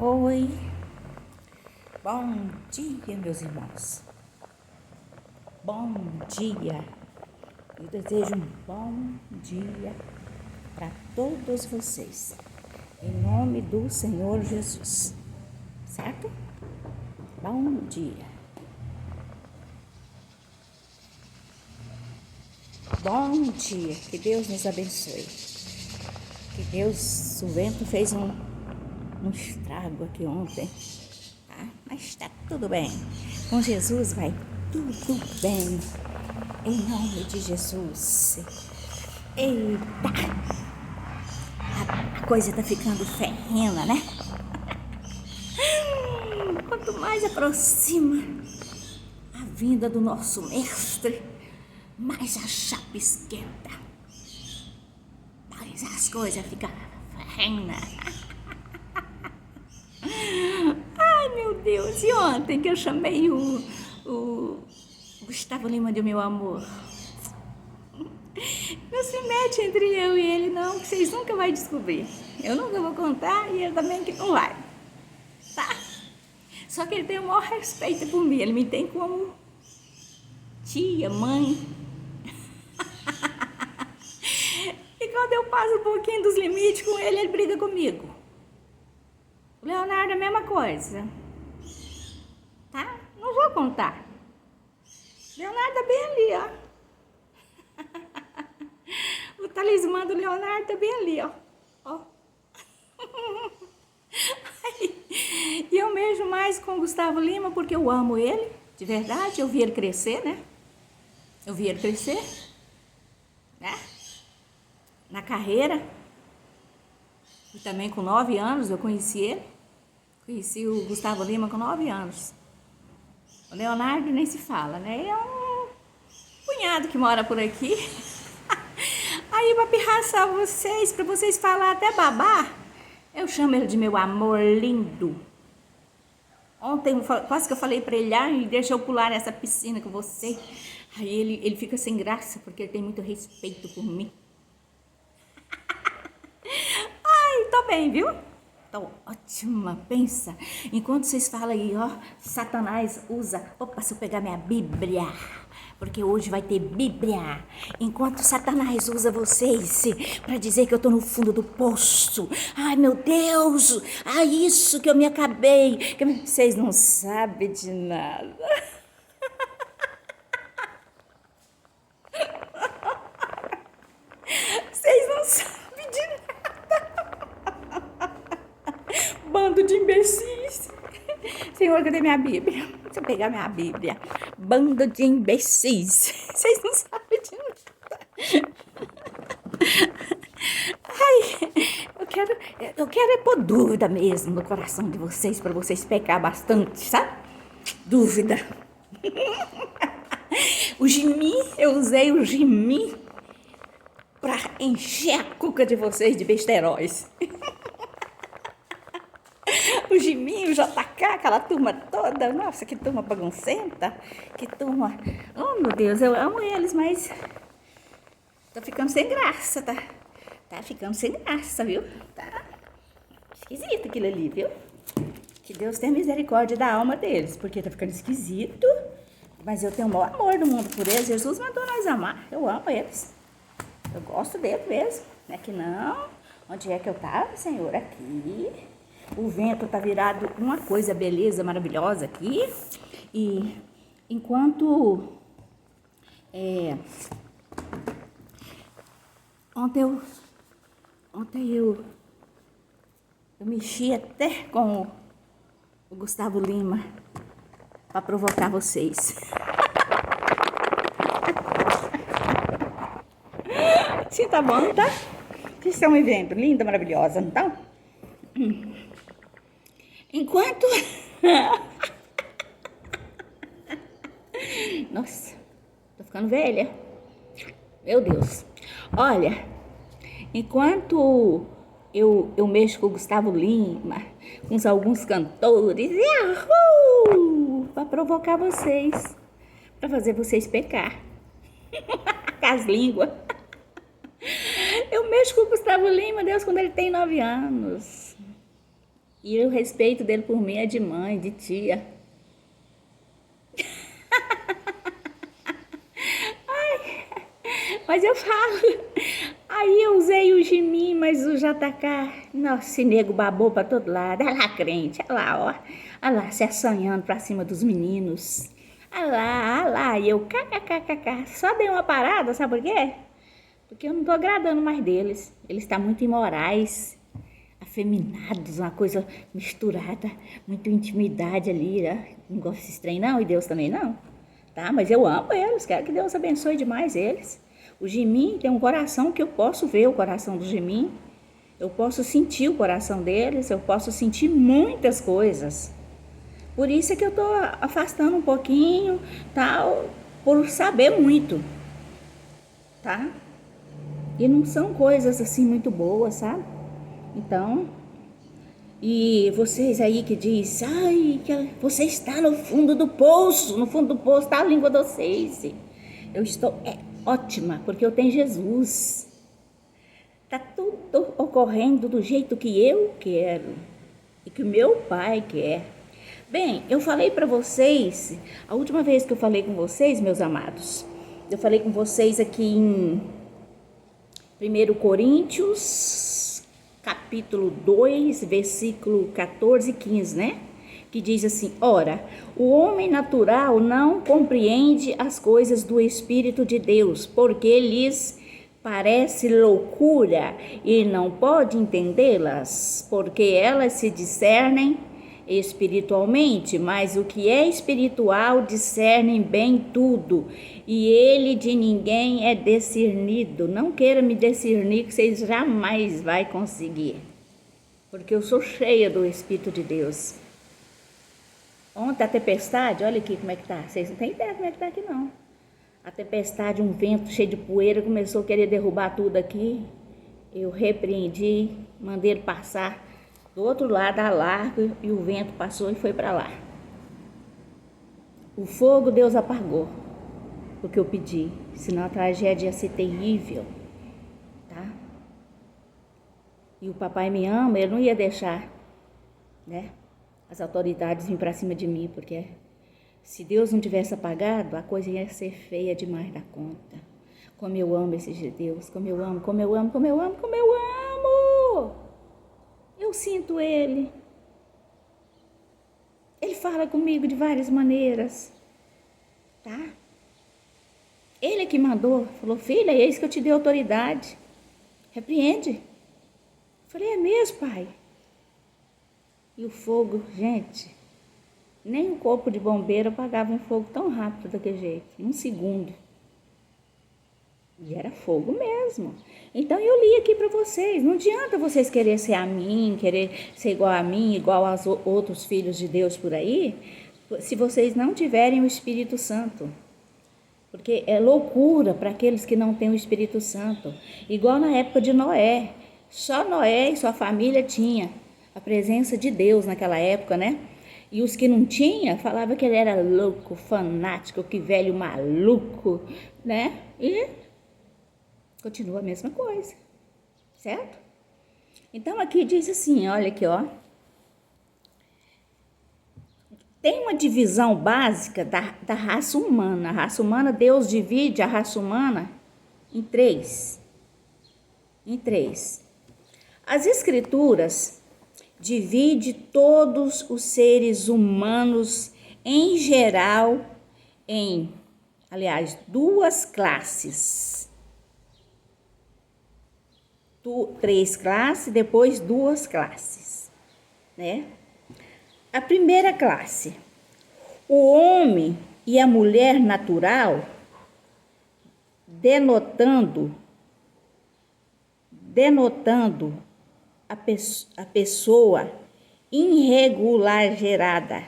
Oi, bom dia, meus irmãos. Bom dia. Eu desejo um bom dia para todos vocês, em nome do Senhor Jesus, certo? Bom dia. Bom dia, que Deus nos abençoe. Que Deus, o vento fez um estrago aqui ontem, tá? Mas tá tudo bem. Com Jesus vai tudo bem. Em nome de Jesus. Eita! A coisa tá ficando ferrena, né? Quanto mais aproxima a vinda do nosso mestre, mais a chapa esquenta. Mais as coisas ficam ferrenas. Ai, meu Deus, e ontem que eu chamei o Gustavo Lima de meu amor? Não se mete entre eu e ele não, que vocês nunca vão descobrir. Eu nunca vou contar e ele também que não vai, tá? Só que ele tem o maior respeito por mim, ele me tem como tia, mãe. E quando eu passo um pouquinho dos limites com ele, ele briga comigo. O Leonardo é a mesma coisa, tá? Não vou contar. Leonardo tá bem ali, ó. O talismã do Leonardo tá bem ali, ó. Ó. E eu mesmo mais com o Gustavo Lima porque eu amo ele, de verdade. Eu vi ele crescer, né? Eu vi ele crescer, né? Na carreira. E também com 9 anos eu conheci ele. Conheci o Gustavo Lima com 9 anos. O Leonardo nem se fala, né? É um cunhado que mora por aqui. Aí pra pirraçar vocês, pra vocês falar até babar, eu chamo ele de meu amor lindo. Ontem quase que eu falei pra ele, deixa eu pular nessa piscina com você. Aí ele fica sem graça, porque ele tem muito respeito por mim. Ai, tô bem, viu? Tô ótima, pensa. Enquanto vocês falam aí, ó, Satanás usa... Opa, se eu pegar minha Bíblia, porque hoje vai ter Bíblia. Enquanto Satanás usa vocês pra dizer que eu tô no fundo do poço. Ai, meu Deus! Ah, isso que eu me acabei. Vocês não sabem de nada. Vocês não sabem de nada. Bando de imbecis. Senhor, cadê minha Bíblia? Deixa eu pegar minha Bíblia. Bando de imbecis. Vocês não sabem de nada. Ai, eu quero é pôr dúvida mesmo no coração de vocês, para vocês pecar bastante, sabe? Dúvida. O Jimmy, eu usei o Jimmy para encher a cuca de vocês de besteróis. O Jiminho, o JK, aquela turma toda. Nossa, que turma baguncenta. Que turma... Oh, meu Deus, eu amo eles, mas... Tô ficando sem graça, tá? Tá ficando sem graça, viu? Tá esquisito aquilo ali, viu? Que Deus tenha misericórdia da alma deles, porque tá ficando esquisito. Mas eu tenho o maior amor do mundo por eles. Jesus mandou nós amar. Eu amo eles. Eu gosto deles mesmo. Não é que não? Onde é que eu tava, Senhor? Aqui... O vento tá virado uma coisa, beleza, maravilhosa aqui. E enquanto... Ontem eu mexi até com o Gustavo Lima para provocar vocês. Sim, tá bom, tá? Vocês estão me vendo? Linda, maravilhosa, não tá? Enquanto... Nossa, tô ficando velha. Meu Deus. Olha, enquanto eu mexo com o Gustavo Lima, com alguns cantores, pra provocar vocês, pra fazer vocês pecar. Com as línguas. Eu mexo com o Gustavo Lima, Deus, quando ele tem 9 anos. E o respeito dele por mim é de mãe, de tia. Mas eu falo. Aí eu usei o Jimim, mas o JK, nossa, esse nego babou pra todo lado. Olha lá, crente, olha lá, ó. Olha lá, se assanhando pra cima dos meninos. Olha lá, e eu kkkk. Só dei uma parada, sabe por quê? Porque eu não tô agradando mais deles. Eles estão muito imorais, afeminados, uma coisa misturada, muita intimidade ali, né? Não gosto desses trem não, e Deus também não. Tá? Mas eu amo eles, quero que Deus abençoe demais eles. O Jimim tem um coração que eu posso ver o coração do Jimim, eu posso sentir o coração deles, eu posso sentir muitas coisas. Por isso é que eu tô afastando um pouquinho, tal, por saber muito, tá? E não são coisas assim muito boas, sabe? Então, e vocês aí que diz, ai, que você está no fundo do poço está a língua de vocês. Eu estou ótima, porque eu tenho Jesus. Está tudo ocorrendo do jeito que eu quero e que o meu Pai quer. Bem, eu falei para vocês, a última vez que eu falei com vocês, meus amados, eu falei com vocês aqui em 1 Coríntios, capítulo 2, versículo 14 e 15, né? Que diz assim, ora, o homem natural não compreende as coisas do Espírito de Deus, porque lhes parece loucura e não pode entendê-las, porque elas se discernem espiritualmente, mas o que é espiritual discerne bem tudo, e ele de ninguém é discernido. Não queira me discernir, que vocês jamais vai conseguir, porque eu sou cheia do Espírito de Deus. Ontem a tempestade, olha aqui como é que tá, vocês não têm ideia como é que tá aqui não. A tempestade, um vento cheio de poeira, começou a querer derrubar tudo aqui. Eu repreendi, mandei ele passar do outro lado a largo, e o vento passou e foi para lá. O fogo Deus apagou, porque eu pedi, senão a tragédia ia ser terrível, tá? E o papai me ama, ele não ia deixar, né, as autoridades virem para cima de mim, porque se Deus não tivesse apagado, a coisa ia ser feia demais da conta. Como eu amo esse Deus, como eu amo, como eu amo, como eu amo, como eu amo! Eu sinto Ele. Ele fala comigo de várias maneiras, tá? Ele é que mandou, falou, filha, é isso que eu te dei autoridade. Repreende. Falei, é mesmo, pai? E o fogo, gente, nem o corpo de bombeiro apagava um fogo tão rápido daquele jeito, em um segundo. E era fogo mesmo. Então eu li aqui para vocês, não adianta vocês querer ser a mim, querer ser igual a mim, igual aos outros filhos de Deus por aí, se vocês não tiverem o Espírito Santo. Porque é loucura para aqueles que não têm o Espírito Santo. Igual na época de Noé. Só Noé e sua família tinha a presença de Deus naquela época, né? E os que não tinham, falavam que ele era louco, fanático, que velho maluco, né? E continua a mesma coisa, certo? Então aqui diz assim, olha aqui, ó. Tem uma divisão básica da raça humana. A raça humana, Deus divide a raça humana em três. Em três. As escrituras dividem todos os seres humanos em geral em, aliás, duas classes. Três classes, depois duas classes, né? A primeira classe, o homem e a mulher natural, denotando a pessoa enregularada,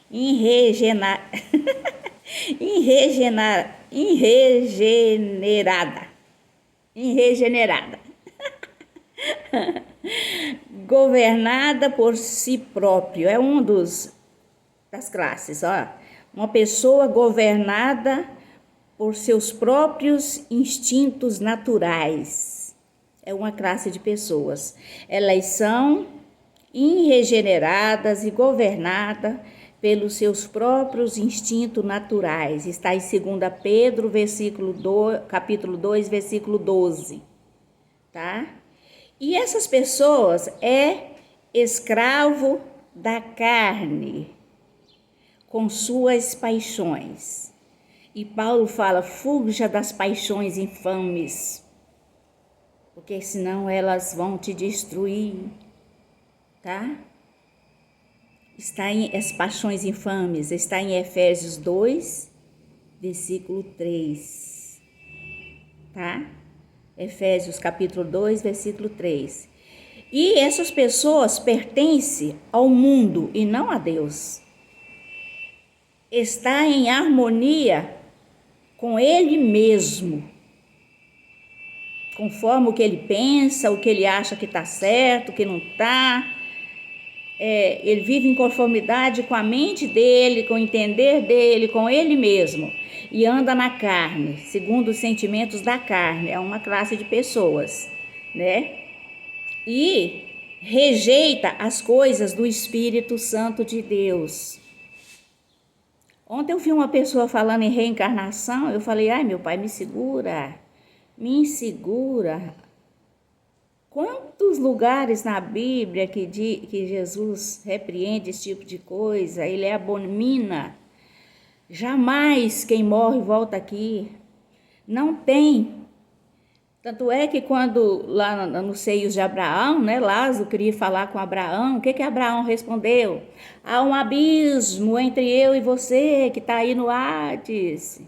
enregenerada, governada por si próprio, é uma das classes, ó. Uma pessoa governada por seus próprios instintos naturais. É uma classe de pessoas. Elas são irregeneradas e governadas pelos seus próprios instintos naturais. Está em 2 Pedro, capítulo 2, versículo 12. Tá? E essas pessoas escravo da carne, com suas paixões. E Paulo fala, fuja das paixões infames, porque senão elas vão te destruir, tá? As paixões infames, está em Efésios 2, versículo 3, tá? Efésios capítulo 2, versículo 3. E essas pessoas pertencem ao mundo e não a Deus. Está em harmonia com ele mesmo, conforme o que ele pensa, o que ele acha que está certo, o que não está. Ele vive em conformidade com a mente dele, com o entender dele, com ele mesmo, e anda na carne, segundo os sentimentos da carne. É uma classe de pessoas, né? E rejeita as coisas do Espírito Santo de Deus. Ontem eu vi uma pessoa falando em reencarnação, eu falei, ai meu pai, me segura. Quantos lugares na Bíblia que Jesus repreende esse tipo de coisa, ele abomina. Jamais quem morre volta aqui. Não tem. Tanto é que quando lá nos seios de Abraão, né, Lázaro queria falar com Abraão, o que Abraão respondeu? Há um abismo entre eu e você que está aí no Hades.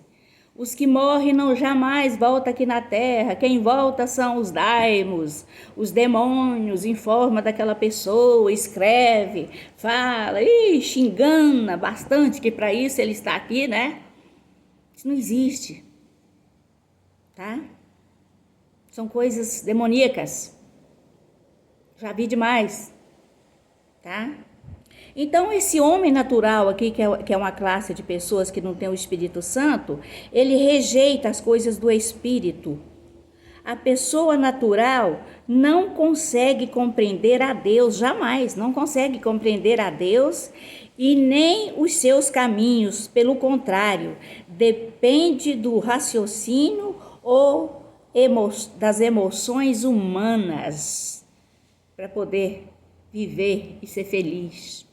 Os que morrem não jamais voltam aqui na terra. Quem volta são os daimos, os demônios, em forma daquela pessoa, escreve, fala, engana bastante, que para isso ele está aqui, né? Isso não existe, tá? São coisas demoníacas. Já vi demais, tá? Então, esse homem natural aqui, que é uma classe de pessoas que não tem o Espírito Santo, ele rejeita as coisas do Espírito. A pessoa natural não consegue compreender a Deus, jamais, não consegue compreender a Deus e nem os seus caminhos. Pelo contrário, depende do raciocínio ou das emoções humanas para poder viver e ser feliz.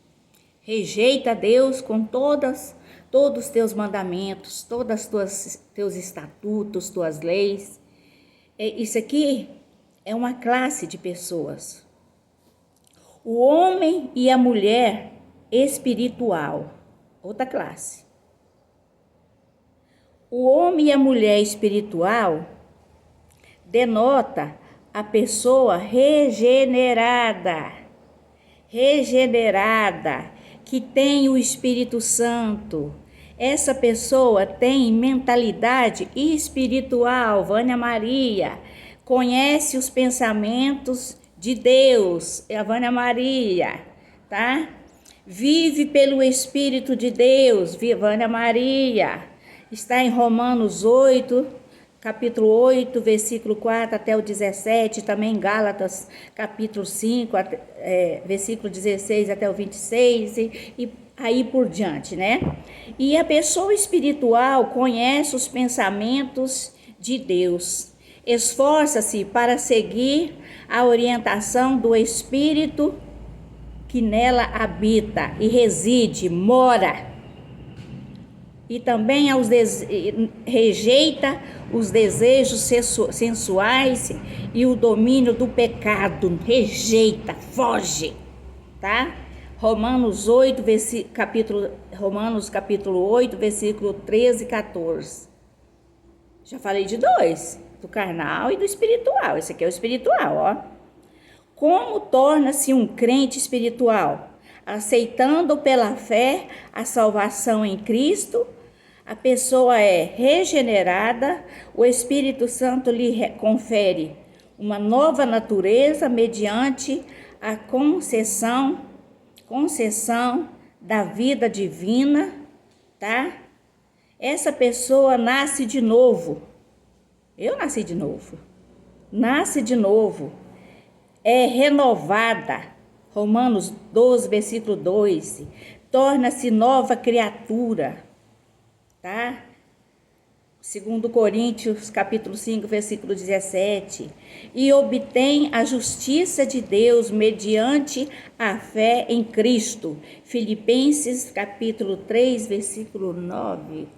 Rejeita Deus com todos os teus mandamentos, todos os teus estatutos, tuas leis. Isso aqui é uma classe de pessoas. O homem e a mulher espiritual, outra classe. O homem e a mulher espiritual denota a pessoa regenerada, que tem o Espírito Santo. Essa pessoa tem mentalidade espiritual, Vânia Maria, conhece os pensamentos de Deus, é a Vânia Maria, tá? Vive pelo Espírito de Deus, Vânia Maria. Está em Romanos 8, capítulo 8, versículo 4 até o 17, também em Gálatas, capítulo 5, versículo 16 até o 26, e aí por diante, né? E a pessoa espiritual conhece os pensamentos de Deus, esforça-se para seguir a orientação do Espírito que nela habita e reside, mora. E também rejeita os desejos sensuais e o domínio do pecado. Rejeita, foge, tá? Romanos capítulo 8, versículo 13 e 14. Já falei de dois, do carnal e do espiritual. Esse aqui é o espiritual, ó. Como torna-se um crente espiritual? Aceitando pela fé a salvação em Cristo. A pessoa é regenerada, o Espírito Santo lhe confere uma nova natureza mediante a concessão da vida divina, tá? Essa pessoa nasce de novo. Eu nasci de novo. Nasce de novo. É renovada. Romanos 12, versículo 2, torna-se nova criatura, tá? 2 Coríntios, capítulo 5, versículo 17, e obtém a justiça de Deus mediante a fé em Cristo. Filipenses, capítulo 3, versículo 9.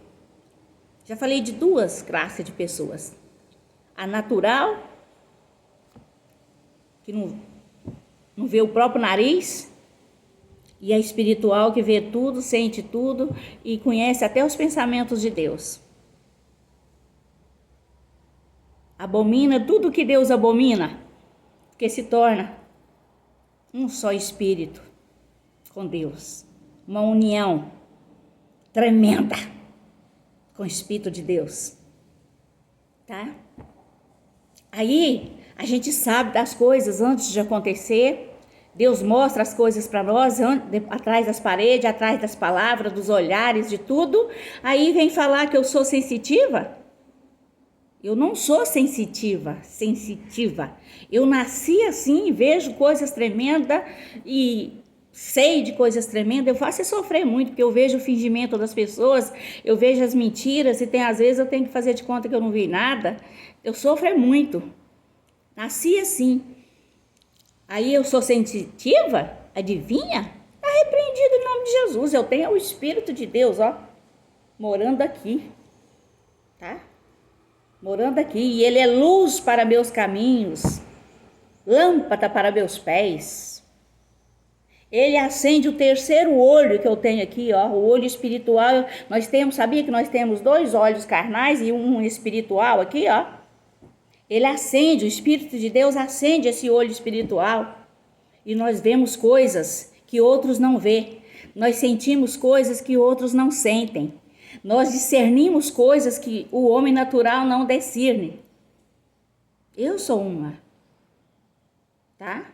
Já falei de duas classes de pessoas. A natural, que não vê o próprio nariz, e a espiritual, que vê tudo, sente tudo e conhece até os pensamentos de Deus. Abomina tudo que Deus abomina, porque se torna um só espírito com Deus. Uma união tremenda com o Espírito de Deus. Tá? Aí a gente sabe das coisas antes de acontecer. Deus mostra as coisas para nós, atrás das paredes, atrás das palavras, dos olhares, de tudo. Aí vem falar que eu sou sensitiva. Eu não sou sensitiva. Eu nasci assim, vejo coisas tremendas e sei de coisas tremendas. Eu faço sofrer muito, porque eu vejo o fingimento das pessoas, eu vejo as mentiras, e às vezes eu tenho que fazer de conta que eu não vi nada. Eu sofro muito. Nasci assim. Aí eu sou sensitiva? Adivinha? Está repreendido em nome de Jesus. Eu tenho o Espírito de Deus, ó, morando aqui. Tá? Morando aqui, e Ele é luz para meus caminhos, lâmpada para meus pés. Ele acende o terceiro olho que eu tenho aqui, ó, o olho espiritual. Sabia que nós temos 2 olhos carnais e um espiritual aqui, ó. Ele acende, o Espírito de Deus acende esse olho espiritual, e nós vemos coisas que outros não vê. Nós sentimos coisas que outros não sentem. Nós discernimos coisas que o homem natural não discerne. Eu sou uma, tá?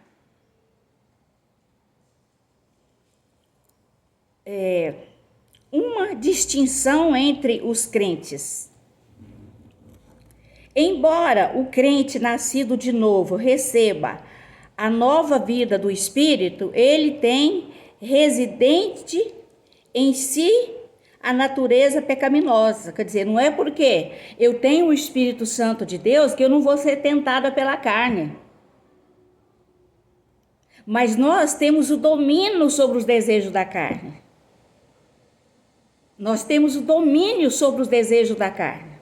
Uma distinção entre os crentes. Embora o crente nascido de novo receba a nova vida do Espírito, ele tem residente em si a natureza pecaminosa. Quer dizer, não é porque eu tenho o Espírito Santo de Deus que eu não vou ser tentada pela carne. Mas nós temos o domínio sobre os desejos da carne. Nós temos o domínio sobre os desejos da carne.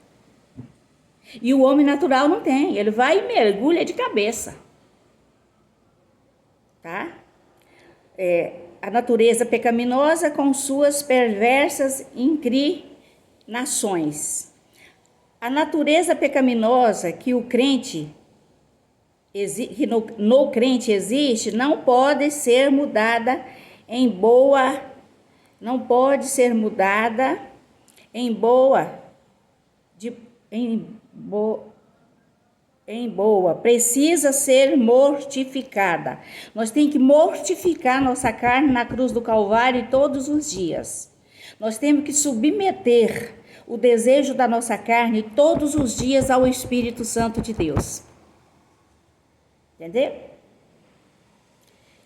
E o homem natural não tem. Ele vai e mergulha de cabeça. Tá? A natureza pecaminosa com suas perversas inclinações. A natureza pecaminosa que o crente que no crente existe não pode ser mudada em boa, precisa ser mortificada. Nós temos que mortificar nossa carne na cruz do Calvário todos os dias. Nós temos que submeter o desejo da nossa carne todos os dias ao Espírito Santo de Deus. Entendeu?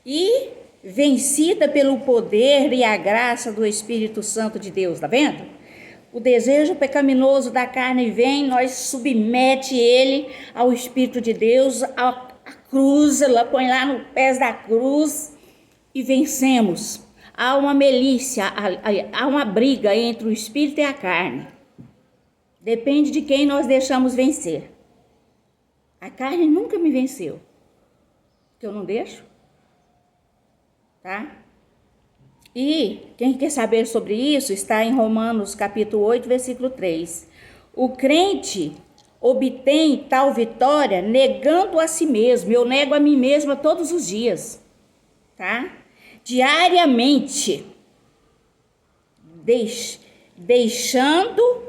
E vencida pelo poder e a graça do Espírito Santo de Deus, tá vendo? O desejo pecaminoso da carne vem, nós submete ele ao Espírito de Deus, a cruz, ela põe lá no pés da cruz e vencemos. Há uma milícia, há uma briga entre o Espírito e a carne. Depende de quem nós deixamos vencer. A carne nunca me venceu, porque eu não deixo, tá? E quem quer saber sobre isso está em Romanos capítulo 8, versículo 3. O crente obtém tal vitória negando a si mesmo. Eu nego a mim mesma todos os dias, tá? Diariamente, deixando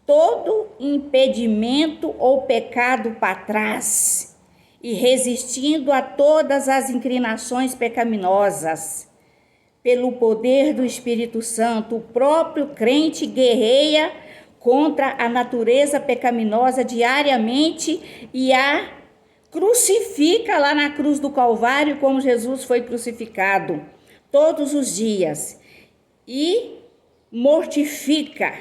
todo impedimento ou pecado para trás e resistindo a todas as inclinações pecaminosas. Pelo poder do Espírito Santo, o próprio crente guerreia contra a natureza pecaminosa diariamente e a Crucifica lá na cruz do Calvário como Jesus foi crucificado todos os dias e mortifica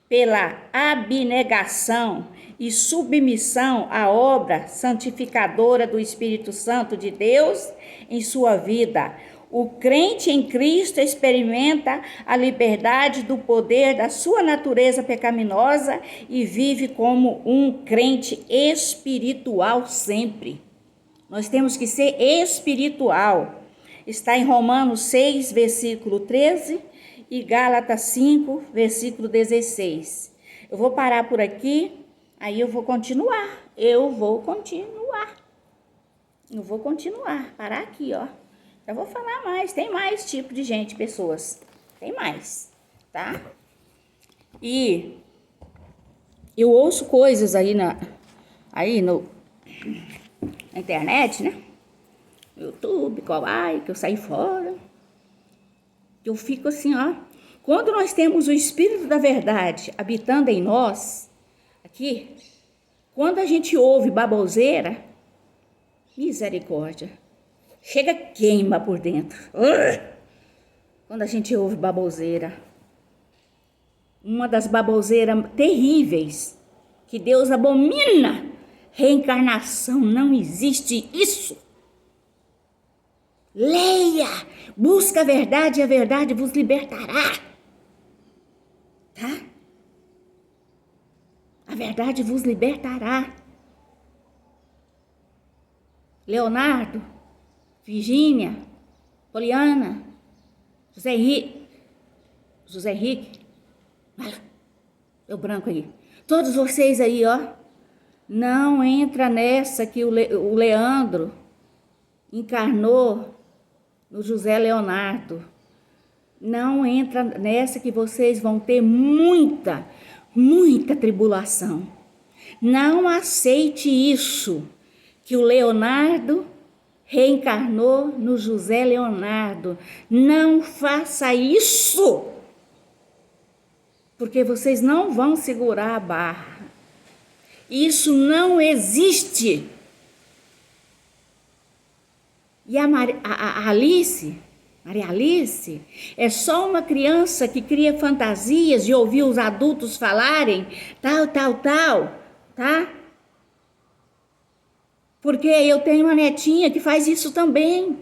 pela abnegação e submissão à obra santificadora do Espírito Santo de Deus em sua vida. O crente em Cristo experimenta a liberdade do poder da sua natureza pecaminosa e vive como um crente espiritual sempre. Nós temos que ser espiritual. Está em Romanos 6, versículo 13 e Gálatas 5, versículo 16. Eu vou parar por aqui, aí eu vou continuar. Parar aqui, ó. Já vou falar mais, tem mais tipo de gente, pessoas. Tem mais, tá? E eu ouço coisas aí na internet, né? No YouTube, Kawaii, que eu saí fora. Eu fico assim, ó. Quando nós temos o Espírito da Verdade habitando em nós, aqui, quando a gente ouve baboseira, misericórdia, chega queima por dentro. Quando a gente ouve baboseira, uma das baboseiras terríveis que Deus abomina, reencarnação, não existe isso. Leia, busca a verdade e a verdade vos libertará. Tá? A verdade vos libertará. Leonardo, Virgínia, Poliana, José Henrique, deu branco aí. Todos vocês aí, ó, não entra nessa que o Leandro encarnou no José Leonardo. Não entra nessa que vocês vão ter muita tribulação. Não aceite isso, que o Leonardo reencarnou no José Leonardo. Não faça isso, porque vocês não vão segurar a barra. Isso não existe. E a Maria Alice é só uma criança que cria fantasias de ouvir os adultos falarem tal, tá? Porque eu tenho uma netinha que faz isso também.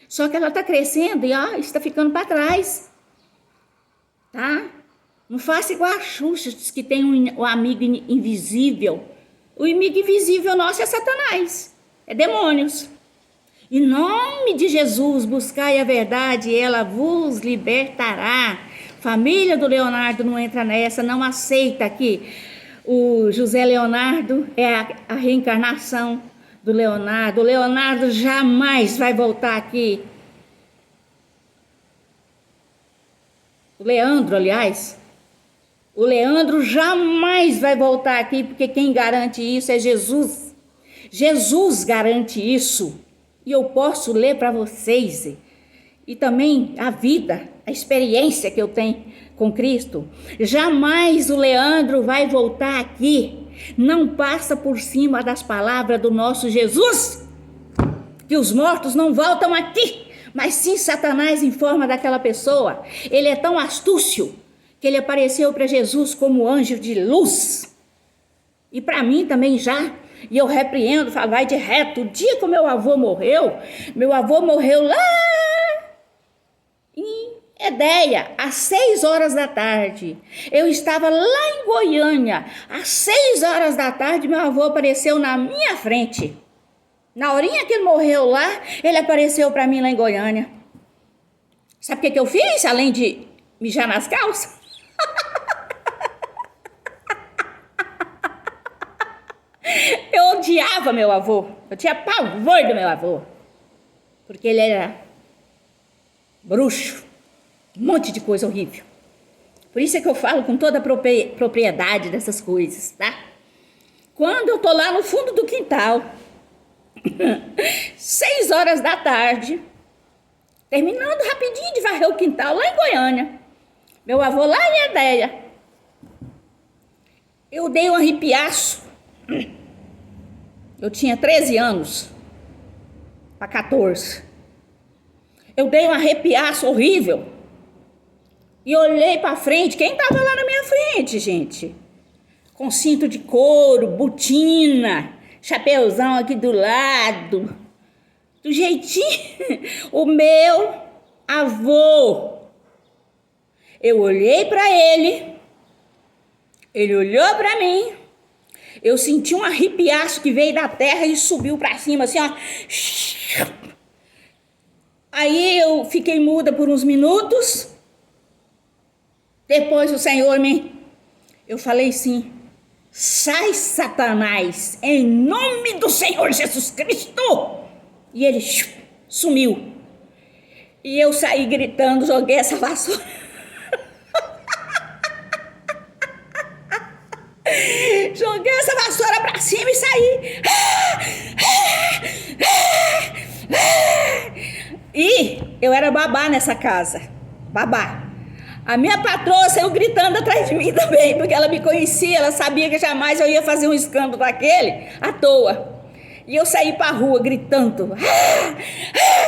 Só que ela está crescendo e ó, está ficando para trás. Tá? Não faça igual a Xuxa, que tem um amigo invisível. O amigo invisível nosso é Satanás, é demônios. Em nome de Jesus, buscai a verdade e ela vos libertará. Família do Leonardo não entra nessa, não aceita que o José Leonardo é a reencarnação do Leonardo. O Leonardo jamais vai voltar aqui. O Leandro, aliás, o Leandro jamais vai voltar aqui, porque quem garante isso é Jesus. Jesus garante isso. E eu posso ler para vocês. E também a vida, a experiência que eu tenho com Cristo. Jamais o Leandro vai voltar aqui. Não passa por cima das palavras do nosso Jesus. Que os mortos não voltam aqui. Mas sim Satanás em forma daquela pessoa. Ele é tão astúcio que ele apareceu para Jesus como anjo de luz. E para mim também já. E eu repreendo, falo, vai de reto. O dia que o meu avô morreu lá em Edéia, às 6 horas da tarde. Eu estava lá em Goiânia, às 6 horas da tarde, meu avô apareceu na minha frente. Na horinha que ele morreu lá, ele apareceu para mim lá em Goiânia. Sabe o que eu fiz, além de mijar nas calças? Eu odiava meu avô, eu tinha pavor do meu avô, porque ele era bruxo, um monte de coisa horrível. Por isso é que eu falo com toda a propriedade dessas coisas, tá? Quando eu tô lá no fundo do quintal, 6 horas da tarde, terminando rapidinho de varrer o quintal lá em Goiânia, meu avô lá em Edéia, eu dei um arrepiaço. Eu tinha 13 anos para 14. Eu dei um arrepiaço horrível e olhei para frente. Quem estava lá na minha frente, gente? Com cinto de couro, botina, chapeuzão aqui do lado, do jeitinho. O meu avô. Eu olhei para ele, ele olhou para mim. Eu senti um arrepiaço que veio da terra e subiu para cima, assim, ó. Aí eu fiquei muda por uns minutos. Depois o Senhor eu falei assim: sai, Satanás, em nome do Senhor Jesus Cristo. E ele sumiu. E eu saí gritando, joguei essa vassoura. Joguei essa vassoura pra cima e saí. E eu era babá nessa casa. Babá. A minha patroa saiu gritando atrás de mim também, porque ela me conhecia, ela sabia que jamais eu ia fazer um escândalo daquele à toa. E eu saí pra rua gritando.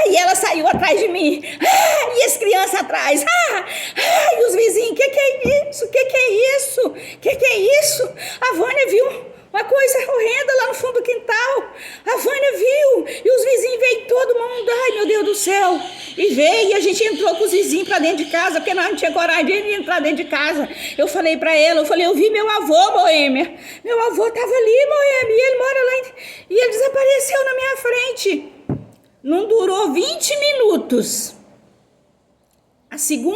E ela saiu atrás de mim. E as crianças atrás. E os vizinhos. Que é isso? Que é isso? Que é isso? A Vânia viu uma coisa horrenda lá no fundo do quintal. A Vânia viu. E os vizinhos veio todo mundo. Ai, meu Deus do céu. E veio e a gente entrou com os vizinhos pra dentro de casa, porque nós não tinha coragem de entrar dentro de casa. Eu falei pra ela, eu vi meu avô, Boêmia. Meu avô tava ali, Boêmia, e ele mora lá. E ele desapareceu na minha frente. Não durou 20 minutos. A segunda